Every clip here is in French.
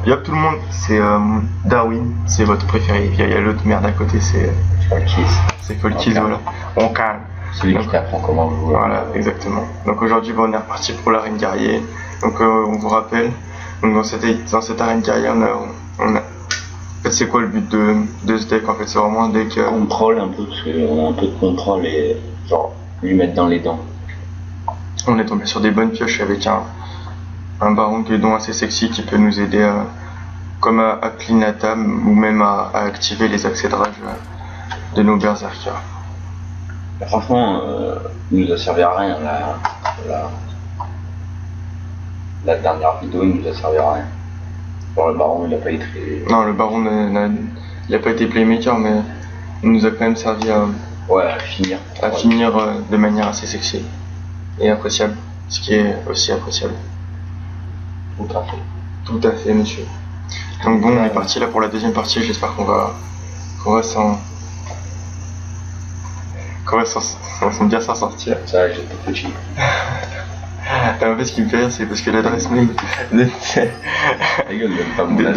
Yop tout le monde, c'est Darwin, c'est votre préféré. Il y a l'autre merde à côté, c'est Folkies, voilà. On calme. C'est lui qui t'apprend comment jouer. Voilà, exactement. Donc aujourd'hui, on est reparti pour l'arène guerrier. Donc on vous rappelle, donc dans cette arène guerrier, on a... En fait, c'est quoi le but de ce deck? En fait, c'est vraiment un deck... Contrôle un peu, parce qu'on a un peu de contrôle et genre lui mettre dans les dents. On est tombé sur des bonnes pioches avec un baron guédon assez sexy qui peut nous aider comme à clean la table ou même à activer les accès de rage de nos berserkers. Franchement, il nous a servi à rien la dernière vidéo, il nous a servi à rien. Genre le baron, il a pas été... Non, le baron il a pas été playmaker, mais il nous a quand même servi à finir. À finir de manière assez sexy et appréciable, ce qui est aussi appréciable. Tout à fait. Tout à fait, monsieur. Donc bon, on est parti là pour la deuxième partie, j'espère qu'on va bien s'en sortir. Ça, j'étais petit. En fait, ce qui me fait rire, c'est parce que l'adresse mail de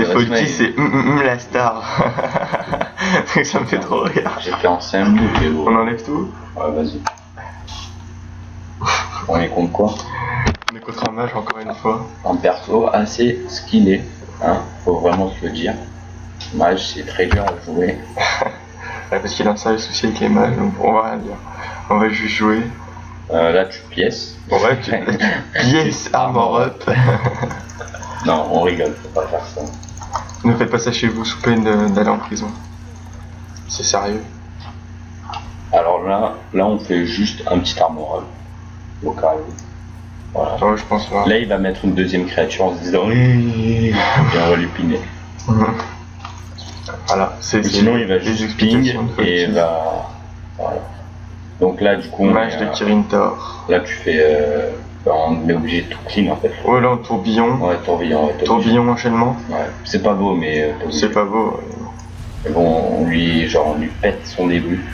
Folky, c'est la star. Donc ça me fait trop rire. J'ai fait en 5 minutes. On enlève tout? Ouais, vas-y. On est contre quoi? On est contre un mage, encore une fois. Un perso assez skillé, hein, faut vraiment se le dire. Mage, c'est très dur à jouer. Ouais, parce qu'il a un sérieux souci avec les mages, donc on va rien dire. On va juste jouer. Là, tu pièces. Ouais, tu pièces armor up. Non, on rigole, faut pas faire ça. Ne faites pas ça chez vous sous peine d'aller en prison. C'est sérieux. Alors là, on fait juste un petit armor up. Au cas où. Voilà. Ouais, je pense pas. Là, il va mettre une deuxième créature en se disant et on va lui piner. Voilà, sinon, il va juste ping et il va. Voilà. Donc là, du coup, mage de Kirin Tor. Là, tu fais. On est obligé de tout clean en fait. Ouais, là, en tourbillon. Ouais, tourbillon. Tourbillon enchaînement. Ouais, c'est pas beau, mais. C'est pas beau. Mais bon, on lui pète son début.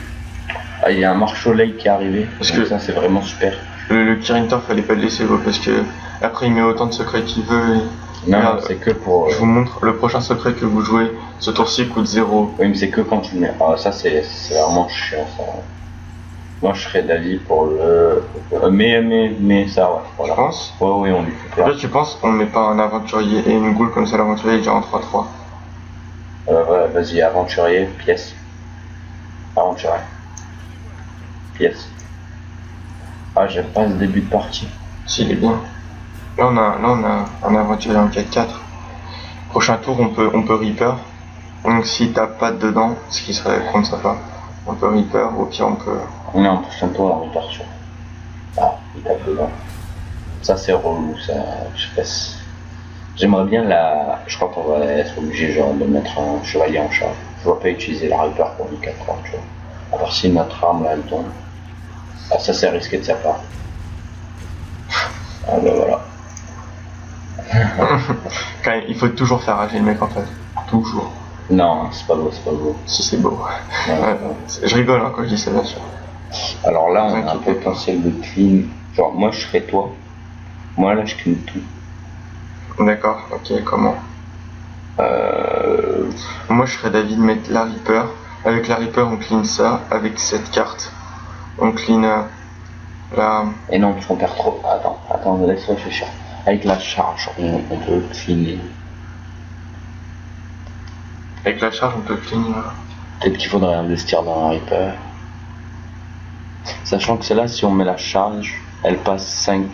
Ah, il y a un marche-soleil qui est arrivé. Parce que ça, c'est vraiment super. Le Kirin Tor, fallait pas le laisser beau parce que après, il met autant de secrets qu'il veut. Non, c'est que pour. Je vous montre le prochain secret que vous jouez. Ce tour-ci coûte 0. Oui, mais c'est que quand tu mets. Ah, ça, c'est vraiment chiant ça. Moi, je serais d'avis pour le. Mais ça, ouais. Voilà. Tu penses? Ouais, oui, on lui fait peur. Là, tu penses on met pas un aventurier et une goule comme ça, l'aventurier est déjà en 3-3. Ouais, vas-y, aventurier, pièce. Aventurier. Pièce. Ah, j'aime pas ce début de partie. Si, il est bien. Là, on a un aventurier en 4-4. Prochain tour, on peut Reaper. Donc, si t'as pas dedans, ce qui serait contre ça pas, on peut Reaper, au pire, on peut. On est en prochain tour, la Reaper sur. Ah, il tape dedans. Ça, c'est relou, ça. Je sais pas si. J'aimerais bien la. Je crois qu'on va être obligé, genre, de mettre un chevalier en charge. Je vois pas utiliser la Reaper pour du 4-3, tu vois. À part si notre arme, là, elle tombe. Ah, ça, c'est risqué de sa part. Ah, ben voilà. Quand même, il faut toujours faire rager le mec en fait. Toujours. Non, c'est pas beau, c'est pas beau. Si c'est beau. Ouais, je rigole hein, quand je dis ça, bien sûr. Alors là, on a un potentiel de clean. Genre, moi, je serais toi. Moi, là, je clean tout. D'accord, ok, comment Moi, je serais d'avis de mettre la Reaper. Avec la Reaper, on clean ça. Avec cette carte, on clean la... Et non, parce qu'on perd trop. Attends, laisse réfléchir. Avec la charge, on peut cleaner. Avec la charge, on peut cleaner. Peut-être qu'il faudrait investir dans la Reaper. Sachant que celle-là, si on met la charge, elle passe 5-4.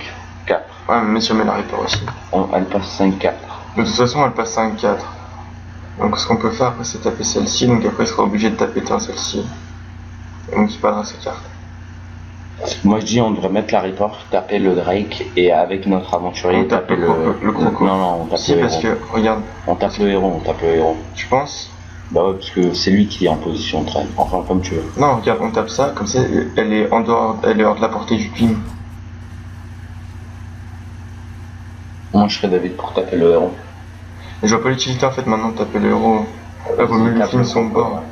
Ouais, mais si on met la Reaper aussi. Elle passe 5-4. De toute façon, elle passe 5-4. Donc ce qu'on peut faire après, c'est taper celle-ci. Donc après, il sera obligé de taper dans celle-ci. Donc il perdra sa carte. Moi je dis on devrait mettre la Reaper, taper le Drake et avec notre aventurier taper le croco. Non, on tape si, le parce héros. Que, regarde. On tape le héros. Tu penses? Bah ouais, parce que c'est lui qui est en position de traîne. Enfin, comme tu veux. Non, regarde, on tape ça, comme ça, elle est hors de la portée du ping. Moi je serais David pour taper le héros. Mais je vois pas l'utilité en fait maintenant de taper le héros. Là, vaut mieux lui film son bord.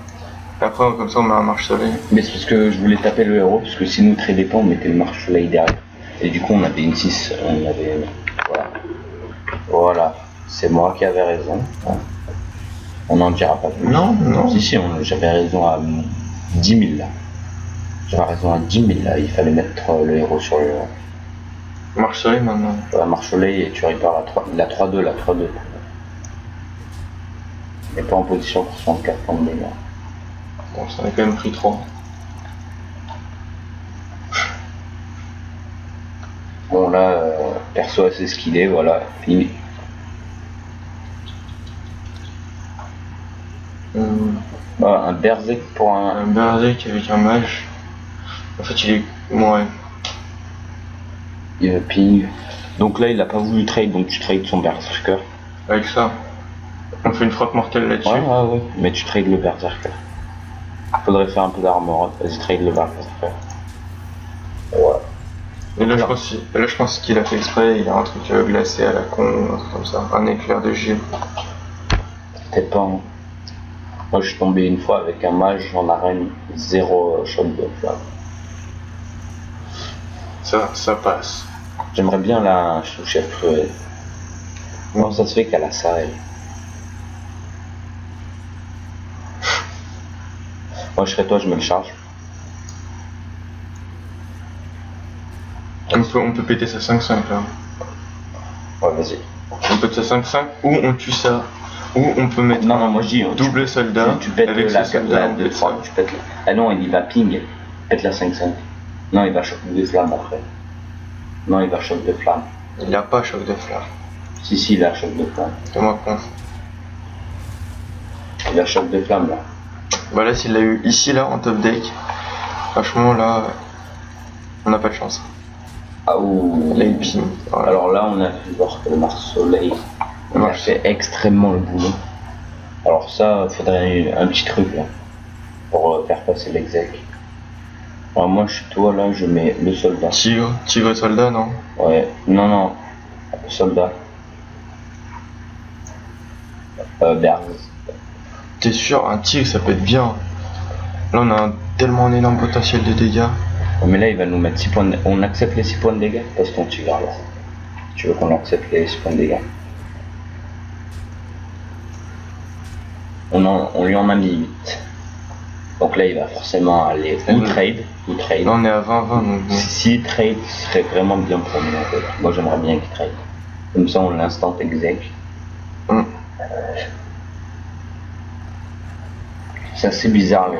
Après, comme ça, on met un marche-soleil. Mais c'est parce que je voulais taper le héros, parce que si nous très dépend, on mettait le marche-soleil derrière. Et du coup, on avait une 6. On avait. Voilà. c'est moi qui avais raison. Hein. On n'en dira pas plus. Non, non. Si, j'avais raison à 10 000 là. J'avais raison à 10 000 là. Il fallait mettre le héros sur le. Marche-soleil maintenant. Marche-soleil et tu répares la 3-2, la 3-2. Il n'est pas en position pour 64 points de dégâts. Bon, ça a quand même pris 3. Bon là, perso assez skillé, voilà, fini. Un berserk pour un berserk avec un mage. En fait, il est. Ouais. Il ping. Donc là, il a pas voulu trade, donc tu trades son berserker. Avec ça, on fait une frappe mortelle là-dessus. Ouais. Mais tu trades le berserker. Faudrait faire un peu d'armor. Vas-y, trade le berserker. Voilà. Et là, je pense qu'il a fait exprès. Il a un truc glacé à la con, un truc comme ça. Un éclair de gel. Peut-être pas. Hein. Moi, je suis tombé une fois avec un mage en arène, 0 shot de flamme. Ça passe. J'aimerais bien la sous-chef cruelle. Comment ça se fait qu'elle a ça, elle? Moi, je serais toi, je me le charge. On peut péter sa 5-5 là. Ouais, vas-y. On pète sa 5-5 ou on tue ça. Ou on peut mettre non, moi je dis double soldat. Tu pètes avec la soldat 2-3. Ah non, il va ping. Pète la 5-5. Non, il va choc de flamme après. Non, il va choc de flamme. Il a pas choc de flamme. Si, il a choc de flamme. Fais-moi con. Il a choc de flamme là. Voilà, s'il l'a eu ici là en top deck, franchement là, on n'a pas de chance. Ah ouh. Là, il ping. Voilà. Alors là, on a pu voir que le Marche-Soleil a fait extrêmement le boulot. Alors ça, faudrait un petit truc là pour faire passer l'exec. Alors moi, je suis toi là, je mets le soldat. Tigre soldat, non? Ouais, non, soldat. Berz. T'es sûr, un tigre ça peut être bien. Là, on a tellement un énorme potentiel de dégâts. Mais là, il va nous mettre 6 points de... On accepte les 6 points de dégâts? Passe ton tigre alors. Tu veux qu'on accepte les 6 points de dégâts? On lui en a mis 8. Donc là, il va forcément aller ou trade. Là, on est à 20-20. Donc... Si trade, ce serait vraiment bien pour nous. En fait. Moi, j'aimerais bien qu'il trade. Comme ça, on l'instant exec. C'est assez bizarre.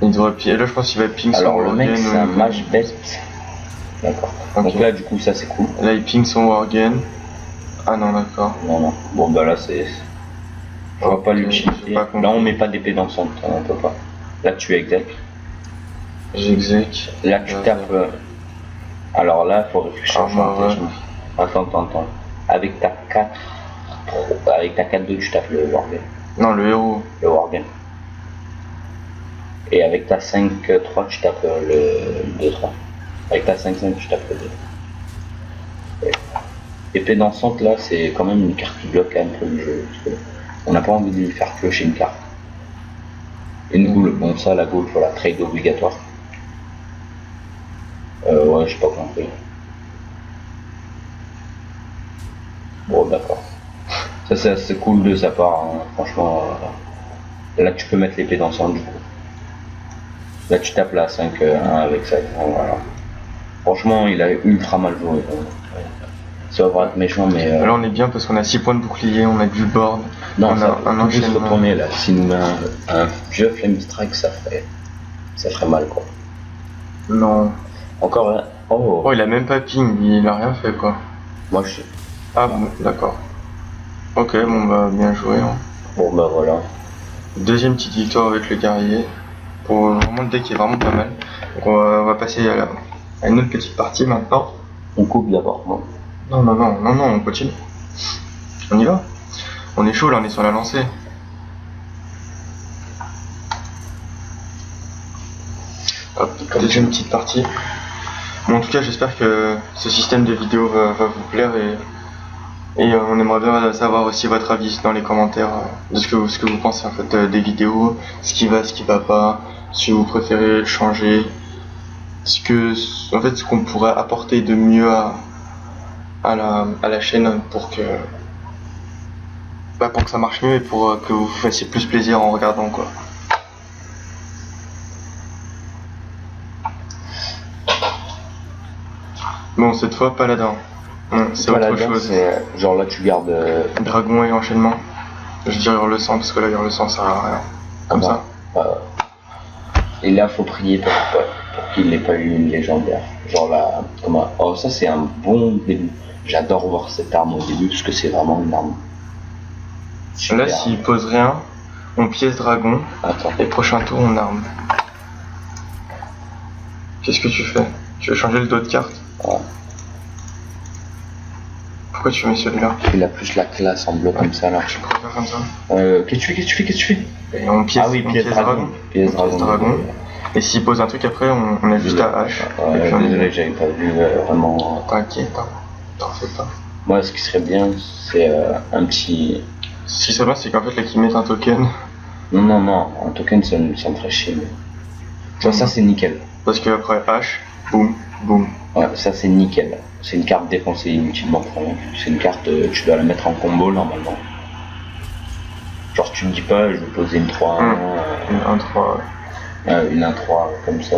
Il devrait pied. Là, je pense qu'il va ping son alors, le mec, c'est un mage best. D'accord. Okay. Donc là, du coup, ça, c'est cool. Là, il ping son worgen. Ah non, d'accord. Non. Bon, bah là, c'est... On va pas l'utiliser. Là, on met pas d'épée dansante, on peut pas. Là, tu exec. J'exec. Là, tu tapes. Alors là, il faut réfléchir. Attends. Avec ta 4-2, tu tapes le worgen. Non, le héros. Le worgen. Et avec ta 5-3, tu tapes le 2-3. Avec ta 5-5, tu tapes le 2. Épée dansante, là, c'est quand même une carte qui bloque un peu le jeu. On n'a pas envie de lui faire clocher une carte. Une goule, bon ça la goule, faut la trade obligatoire. Ouais, j'ai pas compris. Bon d'accord. Ça c'est assez cool de sa part, hein. Franchement. Là tu peux mettre l'épée dansante du coup. Là tu tapes la 5-1 avec ça. Voilà. Franchement il a ultra mal joué. Ça va être méchant, mais. Là on est bien parce qu'on a 6 points de bouclier, on a du board. Non, on a un juste retourner là. Si nous met un vieux flame strike, ça ferait mal quoi. Non. Encore un. Oh, il a même pas ping, il a rien fait quoi. Moi je. Ah bon, d'accord. Ok, bon bah bien joué. Hein. Bon bah voilà. Deuxième petite victoire avec le guerrier. Pour vraiment le deck qui est vraiment pas mal. Donc on va passer à une autre petite partie maintenant. On coupe d'abord, non? Non, on continue. On y va. On est chaud là, on est sur la lancée. Hop, déjà une petite partie. Bon, en tout cas, j'espère que ce système de vidéo va vous plaire et on aimerait bien savoir aussi votre avis dans les commentaires de ce que vous pensez en fait des vidéos, ce qui va pas, si vous préférez changer, ce qu'on pourrait apporter de mieux à à la chaîne pour que ça marche mieux et pour que vous fassiez plus plaisir en regardant quoi. Bon, cette fois paladin. Non, c'est autre chose. Genre là tu gardes. Dragon et enchaînement. Je dirais hurle-sang parce que là hurle-sang ça sert à rien. Comme ça. Et là faut prier pour qu'il n'ait pas eu une légendaire. Genre là, comment. Oh, ça c'est un bon début. J'adore voir cette arme au début parce que c'est vraiment une arme. Super. Là s'il pose rien, on pièce dragon. Attends. Et prochain tour on arme. Qu'est-ce que tu fais? Tu veux changer le dos de carte? Ouais. Pourquoi tu mets celui-là? Il a plus la classe en bloc comme ça là. Je préfère comme ça. Qu'est-ce que tu fais? Et on pièce, ah oui, pièce dragon. Pièce dragon. Et s'il pose un truc après, on est juste à H. Ouais, désolé, j'avais pas vu vraiment. T'inquiète, t'en fais pas. Moi, ce qui serait bien, c'est un petit. Ce qui serait bien, c'est qu'en fait, là, qu'ils mettent un token. Non, un token, ça me ferait chier. Mais... Tu vois, ça, c'est nickel. Parce que après H, boum, boum. Ouais, ça, c'est nickel. C'est une carte dépensée inutilement pour rien. C'est une carte, tu dois la mettre en combo normalement. Genre, tu me dis pas, je vais poser une 3-1. Une 1-3, ouais. Une 1-3, comme ça.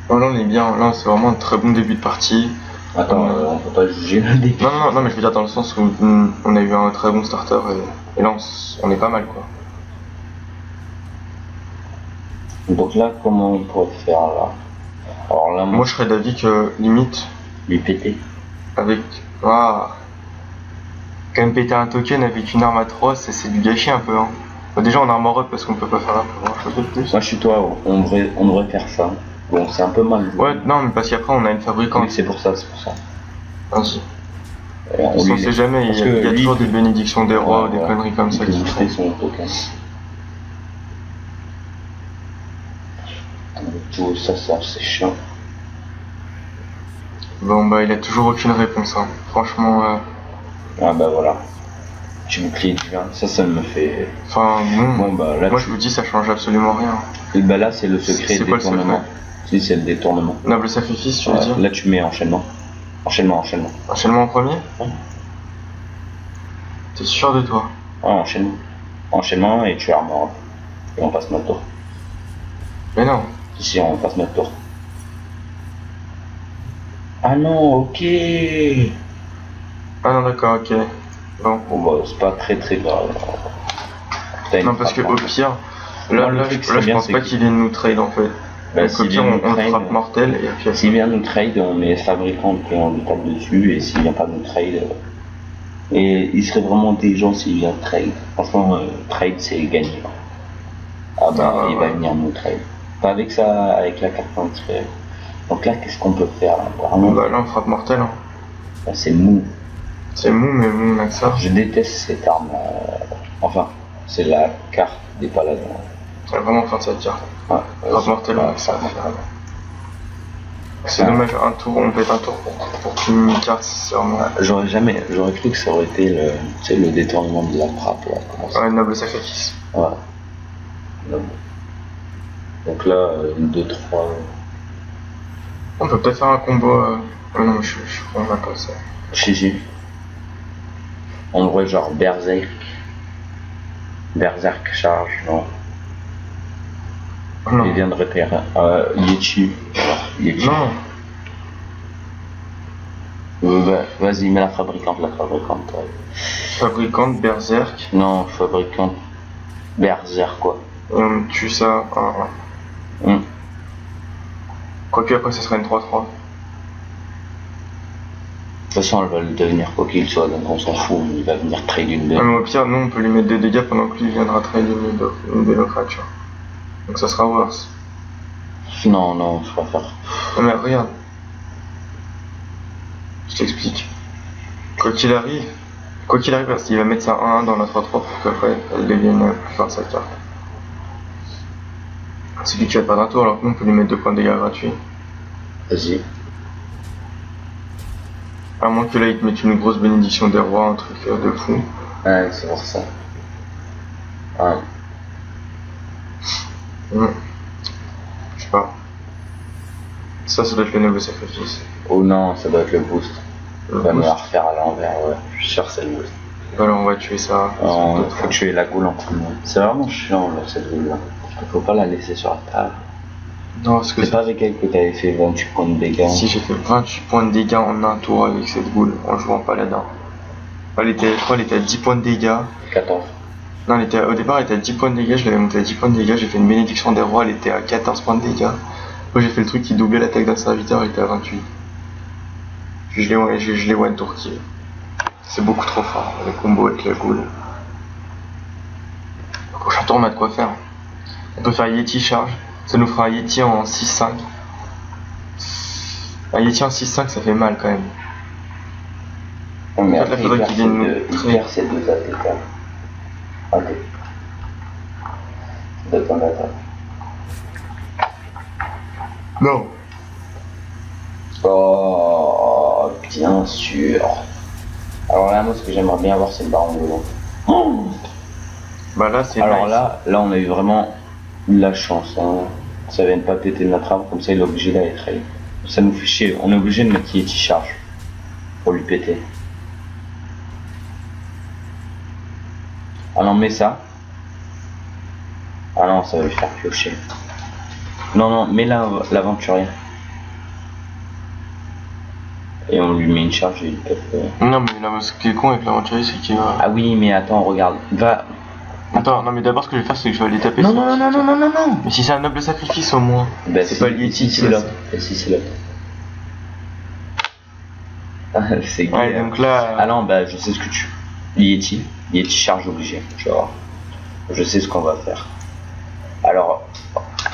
Non, là, on est bien. Là, c'est vraiment un très bon début de partie. Attends, on peut pas juger le début. Non, mais je veux dire dans le sens où on a eu un très bon starter et là, on est pas mal, quoi. Donc là, comment on pourrait faire là? Alors là, moi je serais d'avis que limite lui péter avec quand même péter un token avec une arme à 3 c'est du gâchis un peu hein. Déjà en armor up parce qu'on peut pas faire un peu grand chose de plus. Moi je suis toi, on devrait faire ça. Bon c'est un peu mal. Ouais non mais parce qu'après on a une fabricante. Oui c'est pour ça. Vas-y. On sait jamais, il y a toujours des bénédictions des rois ou des conneries comme ça qui font. Son token. Tout ça c'est chiant. Bon bah il a toujours aucune réponse hein. Franchement ah bah voilà. Tu bouclier divin, ça me fait. Enfin bon, bah, là, moi je vous dis ça change absolument rien. Et bah là c'est le secret du détournement. Si c'est le détournement. Noble sacrifice tu veux dire. Là tu mets enchaînement. Enchaînement en premier. Ouais. T'es sûr de toi? Ouais enchaînement et tu armor. Et on passe notre tour. Mais non. Si on passe notre tour. Ah non, ok. Ah non d'accord, ok. Bon bah c'est pas très grave. Non parce que au pire, là je pense pas qu'il vienne nous trade en fait. Bah, donc au pire on frappe mortel et puis... S'il vient nous trade, on met fabricant et on lui tape dessus et s'il vient pas nous trade... Et il serait vraiment intelligent s'il vient trade. Franchement, trade c'est gagné. Ah bah il va venir nous trade. Pas avec ça, avec la carte serait... Donc là qu'est-ce qu'on peut faire là? Bah là on frappe mortel hein. Bah, c'est mou. C'est mou mais mou on a que ça. Je déteste cette arme. Enfin, c'est la carte des paladins. C'est vraiment fin de cette carte. Ouais, frappe mortel on a que ça. C'est dommage, un tour, on pète un tour pour qu'une carte, c'est vraiment... J'aurais cru que ça aurait été le détournement de la frappe. Ouais, noble sacrifice. Ouais. Noble. Donc là, 1, 2, 3... On peut peut-être faire un combo... Non, je crois qu'on n'a pas ça. Si. On devrait genre Berserk charge, non. Non. Il vient de repérer. Yeti. Non. Bah, vas-y, mets la fabricante. Ouais. Fabricante, berserk. Non, fabricante. Berserk quoi. On tue ça. Quoique après ça serait une 3-3. De toute façon, elle va le devenir quoi qu'il soit, donc on s'en fout, il va venir trade une belle. Mais au pire, nous on peut lui mettre des dégâts pendant que lui viendra trade une de nos créatures. Donc ça sera worse. Non, je préfère. Non mais regarde. Je t'explique. Quoi qu'il arrive, il va mettre ça 1-1 dans la 3-3 pour qu'après elle devienne plus forte sa carte. C'est lui qui va perdre un tour alors que nous on peut lui mettre 2 points de dégâts gratuits. Vas-y. À moins que là il te mette une grosse bénédiction des rois, un truc de fou. Ouais, c'est pour ça. Ouais. Je sais pas. Ça doit être le noble sacrifice. Oh non, ça doit être le boost. Il va me la refaire à l'envers, ouais. Je suis sûr que c'est le boule. Alors on va tuer ça. Faut tuer la goule en premier. C'est vraiment chiant là, cette goule là. Faut pas la laisser sur la table. Non, parce que c'est pas avec elle que t'avais fait 28 points de dégâts. Si, j'ai fait 28 points de dégâts en un tour avec cette goule en jouant paladin. Je crois qu'elle était à 10 points de dégâts. 14. Non, au départ elle était à 10 points de dégâts, je l'avais montée à 10 points de dégâts, j'ai fait une bénédiction des rois, elle était à 14 points de dégâts. Après j'ai fait le truc qui doublait l'attaque d'un serviteur, elle était à 28. Puis je l'ai one tour kill. C'est beaucoup trop fort, le combo avec la goule. Au prochain tour on a de quoi faire. On peut faire Yeti charge, ça nous fera un Yeti en 6-5. Un Yeti en 6-5 ça fait mal quand même. Mais en fait, après, il faudrait qu'il vienne nous faire ces deux attaques. Ok. De ton attaque. Non. Oh, bien sûr. Alors là, moi, ce que j'aimerais bien avoir, c'est le baron de l'eau. Oh, bah là, c'est alors nice. là, on a eu vraiment de la chance. Hein. Ça vient de pas péter notre arbre, comme ça, il est obligé d'aller traiter. Ça nous fait chier. On est obligé de mettre Yeti charge pour lui péter. Ah non, mets ça. Ah non, ça va lui faire piocher. Non, non, mets l'aventurier. Et on lui met une charge et il pète. Non, mais là, ce qui est con avec l'aventurier, c'est qu'il va. Ah oui, mais attends, regarde. Va. Attends, non, mais d'abord, ce que je vais faire, c'est que je vais aller taper Non, sur- non, non, non, non, non, non. Mais si c'est un noble sacrifice, au moins. Bah, c'est pas le Yeti, c'est là. Si, c'est là. Ah, c'est gay. Ouais, donc là. Ah non, bah, je sais ce que tu. Yeti charge obligé, tu vois. Je sais ce qu'on va faire. Alors,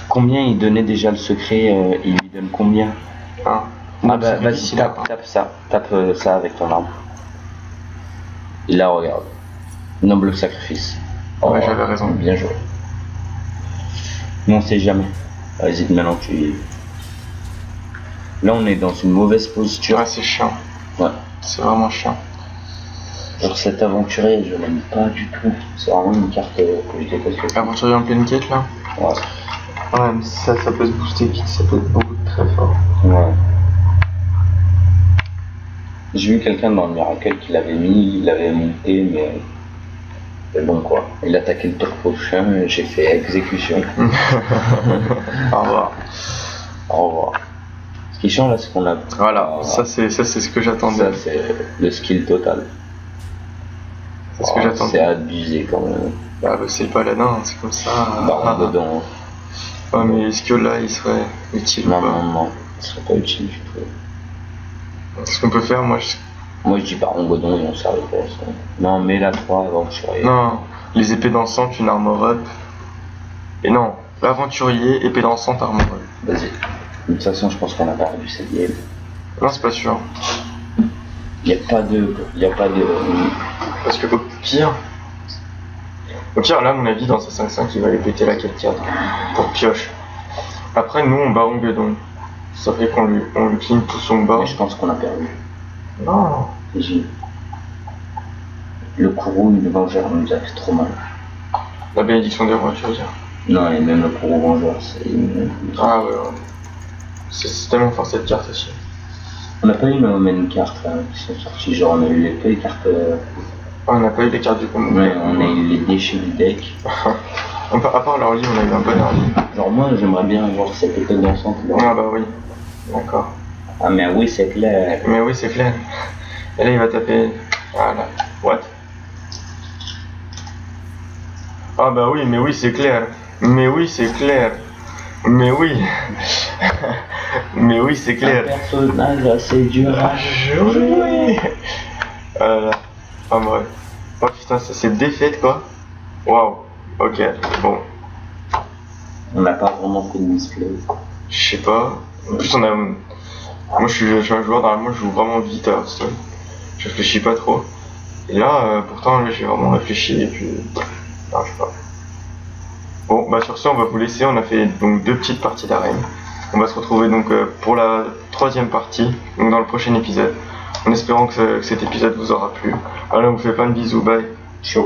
combien il donnait déjà le secret Il lui donne combien? Hein. Ah bah vas-y, tape ça avec ton arme. Et là, regarde. Noble sacrifice. Ouais, j'avais raison. Bien joué. Mais on sait jamais. Vas-y, maintenant tu... Là, on est dans une mauvaise posture. Ouais, c'est chiant. Ouais. C'est vraiment chiant. Genre cet aventurier, je l'aime pas du tout. C'est vraiment une carte que je déteste. L'aventurier en pleine quête, là. Ouais. Ouais, mais ça peut se booster vite, ça peut être beaucoup très fort. Ouais. J'ai vu quelqu'un dans le Miracle qui l'avait mis, il l'avait monté, mais bon quoi. Il attaquait le tour prochain et j'ai fait exécution. Au revoir. Au revoir. Ce qui change là, c'est qu'on a. Voilà, ça c'est ce que j'attendais. Ça c'est le skill total. C'est ce que C'est j'attendais. abusé quand même. Bah, c'est le paladin, c'est comme ça. Baron dedans. Ouais, mais est-ce que là il serait utile Non, ou pas? non, ce serait pas utile du tout. Ce qu'on peut faire, moi Moi je dis Baron Godon et on s'arrête pas ça. Non, mais la 3 aventurier. Non, les épées dansantes, une armor up. Et non, l'aventurier, épée dansante, armor up. Vas-y. De toute façon, je pense qu'on a perdu cette game. Non, c'est pas sûr. Y a pas de. Parce que au pire, là, à mon avis, dans sa 5-5, il va aller péter la 4 pour pioche. Après, nous, on baron Guedon. Ça fait qu'on lui clean tout son bas. Mais je pense qu'on a perdu. Non. Le courroux de vengeur nous a fait trop mal. La bénédiction des rois, tu veux dire? Non, et même le courroux vengeur, c'est. Ah ouais. C'est tellement fort cette carte aussi. On n'a pas eu une carte là, qui sont sorties, genre on a eu les cartes. Ah, on n'a pas eu les cartes du combo. Ouais, on a eu les déchets du deck. À part l'early, on a eu un bon early. Genre moi j'aimerais bien avoir cette épée dansante là. Ah bah oui, d'accord. Ah mais oui c'est clair. Mais oui, c'est clair. Et là, il va taper. Voilà. What? Ah bah oui, mais oui, c'est clair. Mais oui, c'est clair. Mais oui. Mais oui, c'est clair. Un personnage assez dur à jouer. Ah ouais. Oh putain, ça c'est défaite quoi. Waouh. Ok, bon. On n'a pas vraiment fait de misplay. Je sais pas. En plus, on a. Moi, je suis un joueur, normalement, je joue vraiment vite à Hearthstone. Je réfléchis pas trop. Et là, pourtant, là, j'ai vraiment réfléchi et puis. Non, je sais pas. Bon, bah sur ça, on va vous laisser. On a fait donc 2 petites parties d'arène. On va se retrouver donc pour la 3e partie, donc dans le prochain épisode. En espérant que cet épisode vous aura plu. Alors, on vous fait plein de bisous. Bye. Ciao.